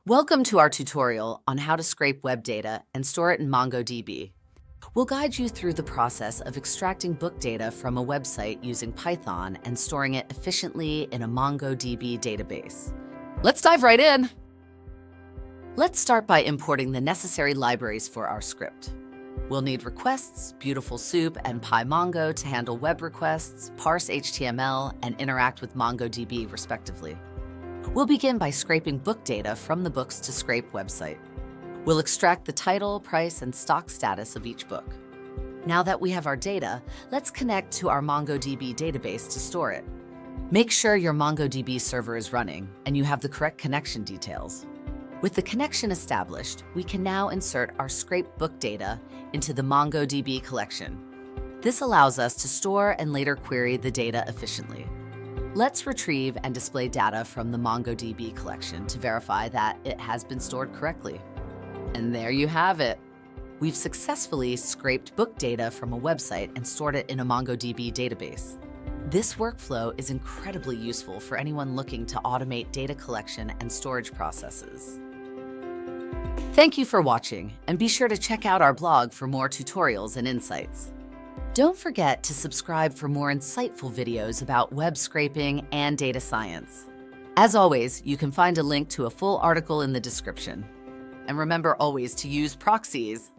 Welcome to our tutorial on how to scrape web data and store it in MongoDB. We'll guide you through the process of extracting book data from a website using Python and storing it efficiently in a MongoDB database. Let's dive right in. Let's start by importing the necessary libraries for our script. We'll need requests, Beautiful Soup, and PyMongo to handle web requests, parse HTML, and interact with MongoDB, respectively. We'll begin by scraping book data from the Books to Scrape website. We'll extract the title, price, and stock status of each book. Now that we have our data, let's connect to our MongoDB database to store it. Make sure your MongoDB server is running and you have the correct connection details. With the connection established, we can now insert our scraped book data into the MongoDB collection. This allows us to store and later query the data efficiently. Let's retrieve and display data from the MongoDB collection to verify that it has been stored correctly. And there you have it. We've successfully scraped book data from a website and stored it in a MongoDB database. This workflow is incredibly useful for anyone looking to automate data collection and storage processes. Thank you for watching, and be sure to check out our blog for more tutorials and insights. Don't forget to subscribe for more insightful videos about web scraping and data science. As always, you can find a link to a full article in the description. And remember always to use proxies.